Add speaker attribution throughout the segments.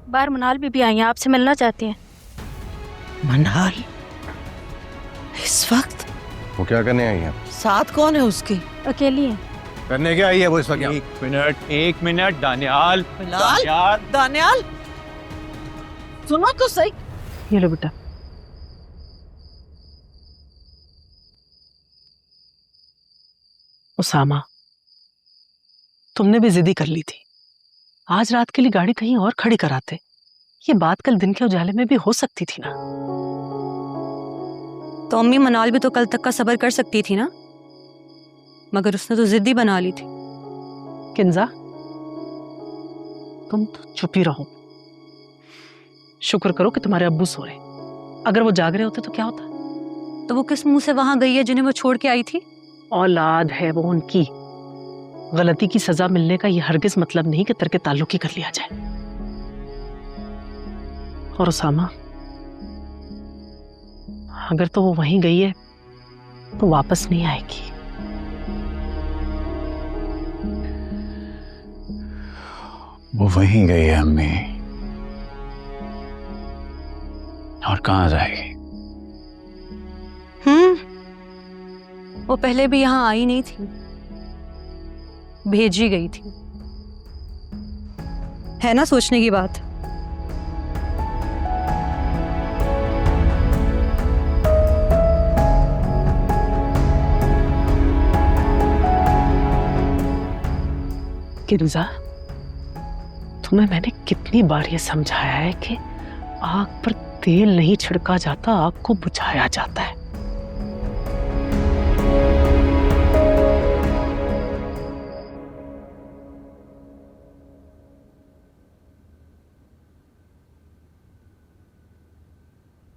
Speaker 1: बाहर मनाल भी आई हैं, आपसे मिलना चाहती हैं।
Speaker 2: मनाल इस वक्त?
Speaker 3: वो क्या करने आई है?
Speaker 2: साथ कौन है उसके?
Speaker 1: अकेली हैं।
Speaker 3: करने क्या आई है वो इस वक्त?
Speaker 4: एक मिनट दानियाल।
Speaker 2: बिलाल, दानियाल सुनो तो सही।
Speaker 5: ये लो बेटा। उसामा, तुमने भी जिद्दी कर ली थी। आज रात के लिए गाड़ी कहीं और खड़ी कराते। ये बात कल दिन के उजाले में भी हो सकती थी ना।
Speaker 6: तो अम्मी मनाल भी तो कल तक का सब्र कर सकती थी ना, मगर उसने तो जिद्दी बना ली थी।
Speaker 5: किंजा, तुम तो चुप ही रहो। शुक्र करो कि तुम्हारे अब्बू सो रहे। अगर वो जाग रहे होते तो क्या होता?
Speaker 6: तो वो किस मुंह से वहां गई है जिन्हें वो छोड़ के आई थी?
Speaker 5: औलाद है वो उनकी। गलती की सजा मिलने का ये हरगिज मतलब नहीं कि तर्क ताल्लुकी कर लिया जाए। और उसामा, अगर तो वो वहीं गई है तो वापस नहीं आएगी।
Speaker 4: वो वहीं गई है अम्मी, और कहाँ जाएगी?
Speaker 6: वो पहले भी यहाँ आई नहीं थी, भेजी गई थी। है ना सोचने की बात।
Speaker 5: किंजा, तुम्हें मैंने कितनी बार ये समझाया है कि आग पर तेल नहीं छिड़का जाता, आग को बुझाया जाता है।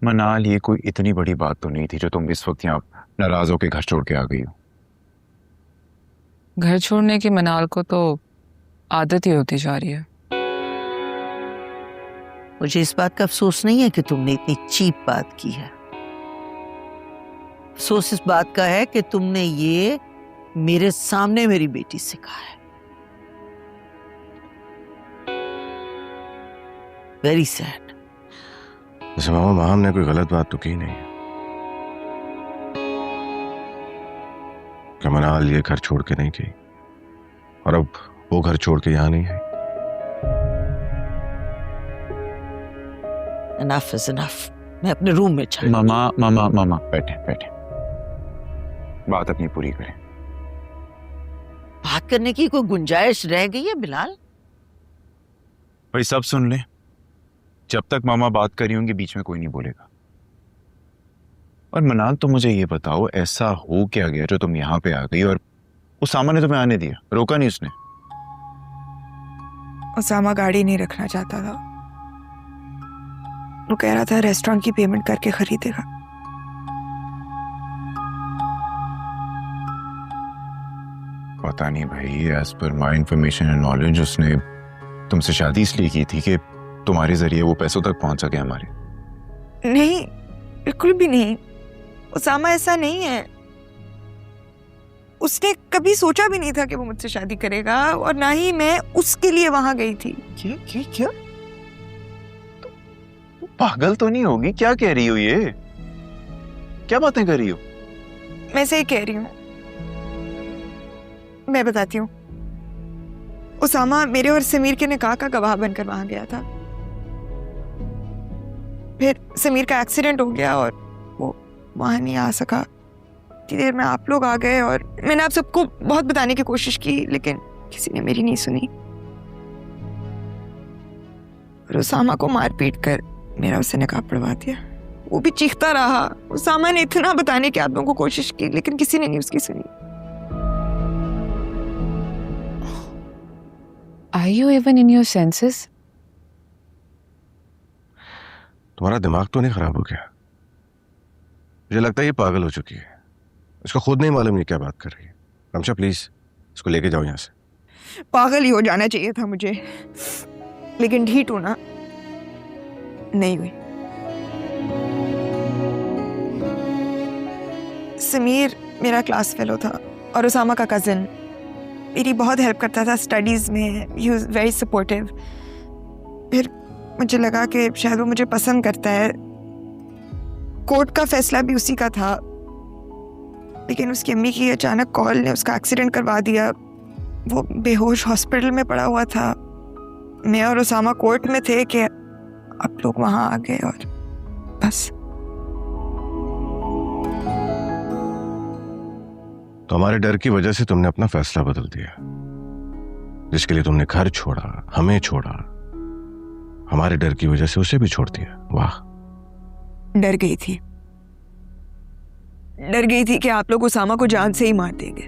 Speaker 4: मनाल, ये कोई इतनी बड़ी बात तो नहीं थी जो तुम इस वक्त यहाँ नाराज होकर घर छोड़ के आ गई हो।
Speaker 7: घर छोड़ने की मनाल को तो आदत ही होती जा रही है।
Speaker 2: मुझे इस बात का अफसोस नहीं है कि तुमने इतनी चीप बात की है। अफसोस इस बात का है कि तुमने ये मेरे सामने मेरी बेटी से कहा है। Very sad.
Speaker 3: वैसे मामा, माँ हमने कोई गलत बात तो की नहीं कि मनाल ये घर छोड़ के नहीं गई और अब वो घर छोड़ के यहाँ नहीं आई।
Speaker 2: Enough is enough। मैं अपने रूम में चल।
Speaker 4: मामा मामा मामा, बैठे बैठे, बात अपनी पूरी करें।
Speaker 2: बात करने की कोई गुंजाइश रह गई है बिलाल?
Speaker 4: भाई सब सुन ले, जब तक मामा बात करी होंगी बीच में कोई नहीं बोलेगा। और मनाल, तो मुझे ये बताओ, ऐसा हो क्या गया जो तुम यहाँ पे आ गई और उसामा ने तुम्हें आने दिया? रोका नहीं उसने?
Speaker 7: उसामा गाड़ी नहीं रखना चाहता था। वो कह रहा था रेस्टोरेंट की पेमेंट करके खरीदेगा।
Speaker 4: पता नहीं भाई, as per my information and knowledge उसने तुमसे शादी इसलिए की थी कि तुम्हारे जरिए वो पैसों तक पहुंच सके हमारे।
Speaker 7: नहीं, बिल्कुल भी नहीं। उसामा ऐसा नहीं है। उसने कभी सोचा भी नहीं था कि वो मुझसे शादी करेगा, और ना ही मैं उसके लिए वहां गई थी।
Speaker 4: क्या तुम पागल तो नहीं होगी? क्या कह रही हो ये? क्या बातें कर रही हो?
Speaker 7: मैं सही कह रही हूँ। मैं बताती हूँ। उसामा मेरे और समीर के निकाह का गवाह बनकर वहां गया था। फिर समीर का एक्सीडेंट हो गया और वो वहां नहीं आ सका। इतनी देर में आप लोग आ गए और मैंने आप सबको बहुत बताने की कोशिश की, लेकिन किसी ने मेरी नहीं सुनी। और उसामा को मार पीट कर मेरा उससे निकाह पड़वा दिया। वो भी चीखता रहा। उसामा ने इतना बताने की आप लोगों को कोशिश की, लेकिन किसी ने नहीं उसकी सुनी।
Speaker 8: Are you even in your senses?
Speaker 3: तुम्हारा दिमाग तो नहीं खराब हो गया? मुझे लगता है ये पागल हो चुकी है। इसको खुद नहीं मालूम ये क्या बात कर रही है। रमशा, प्लीज इसको लेके जाओ यहाँ से।
Speaker 7: पागल ही हो जाना चाहिए था मुझे, लेकिन ढीठ होना नहीं हुई। समीर मेरा क्लास फेलो था और उसामा का कजिन। मेरी बहुत हेल्प करता था स्टडीज में। He was very supportive. फिर मुझे लगा कि शायद वो मुझे पसंद करता है। कोर्ट का फैसला भी उसी का था, लेकिन उसकी अम्मी की अचानक कॉल ने उसका एक्सीडेंट करवा दिया। वो बेहोश हॉस्पिटल में पड़ा हुआ था। मैं और उसामा कोर्ट में थे कि आप लोग वहां आ गए और बस।
Speaker 3: तो हमारे डर की वजह से तुमने अपना फैसला बदल दिया, जिसके लिए तुमने घर छोड़ा, हमें छोड़ा, हमारे डर की वजह से उसे भी छोड़ दिया। वाह।
Speaker 7: डर गई थी कि आप लोग उसामा को जान से ही मार देंगे।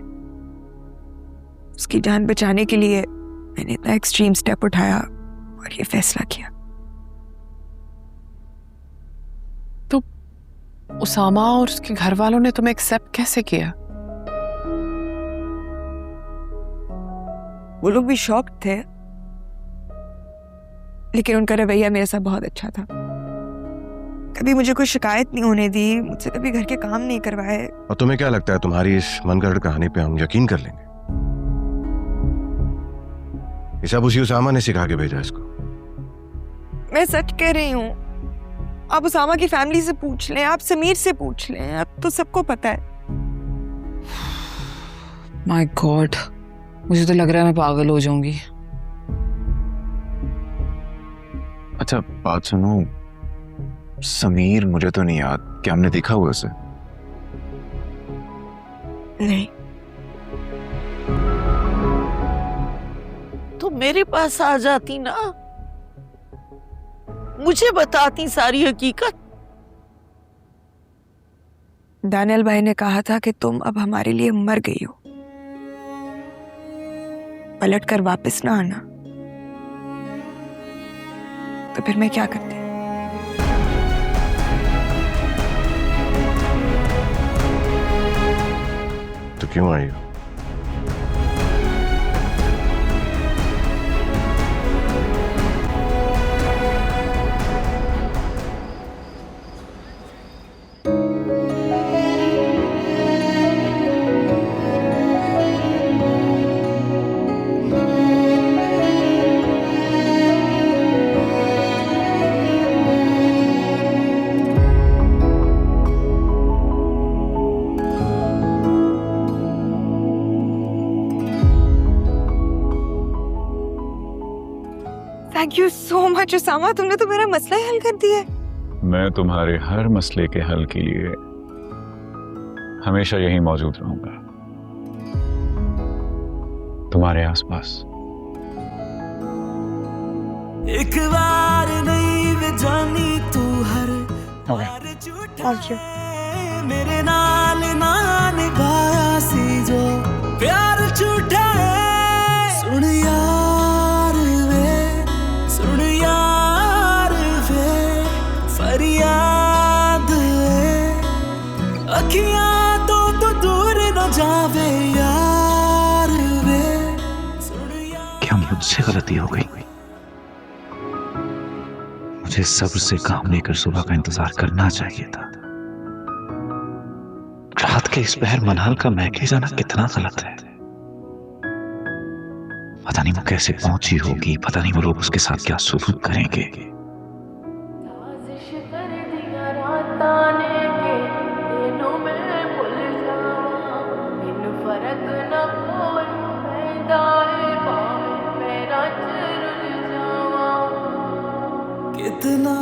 Speaker 7: उसकी जान बचाने के लिए मैंने इतना एक्सट्रीम स्टेप उठाया और ये फैसला किया।
Speaker 8: तो उसामा और उसके घर वालों ने तुम्हें एक्सेप्ट कैसे किया?
Speaker 7: वो लोग भी शॉक्ड थे, लेकिन उनका रवैया मेरे साथ बहुत अच्छा था। कभी मुझे कोई शिकायत नहीं होने दी, मुझसे कभी घर के काम नहीं करवाए।
Speaker 3: और तुम्हें क्या लगता है तुम्हारी इस मनगढ़ंत कहानी पे हम यकीन कर लेंगे? ये सब उसी उसामा ने सिखा के भेजा इसको।
Speaker 7: मैं सच कह रही हूँ। आप उसामा की फैमिली से पूछ लें, आप समीर से पूछ लें, अब तो सबको पता है।
Speaker 8: माय गॉड, मुझे तो लग रहा है मैं पागल हो जाऊंगी।
Speaker 4: अच्छा बात सुनो, समीर मुझे तो नहीं याद, क्या हमने देखा हुआ उसे?
Speaker 7: नहीं।
Speaker 2: तो मेरे पास आ जाती ना, मुझे बताती सारी हकीकत।
Speaker 7: दानियल भाई ने कहा था कि तुम अब हमारे लिए मर गई हो, पलट कर वापस ना आना। तो फिर मैं क्या करती?
Speaker 3: तो क्यों आई हो?
Speaker 7: Thank you so much Usama, तुमने तो मेरा मसला ही हल कर दिया।
Speaker 4: मैं तुम्हारे हर मसले के हल के लिए हमेशा यहीं मौजूद रहूंगा, तुम्हारे आसपास।
Speaker 9: एक बार नहीं वे जानी तू हर
Speaker 7: थैंक यू।
Speaker 9: मेरे नाल ना निभाया सी जो प्यार झूठा है। सुन यार वे फरियाद अखियां तो दूर न जावे यार वे।
Speaker 10: क्या मुझसे गलती हो गई? मुझे सब्र से काम लेकर सुबह का इंतजार करना चाहिए था। रात के इस पहर मनाल का मैके जाना कितना गलत है। पता नहीं वो कैसे पहुंची होगी, पता नहीं वो लोग उसके साथ क्या सलूक करेंगे।
Speaker 9: कितना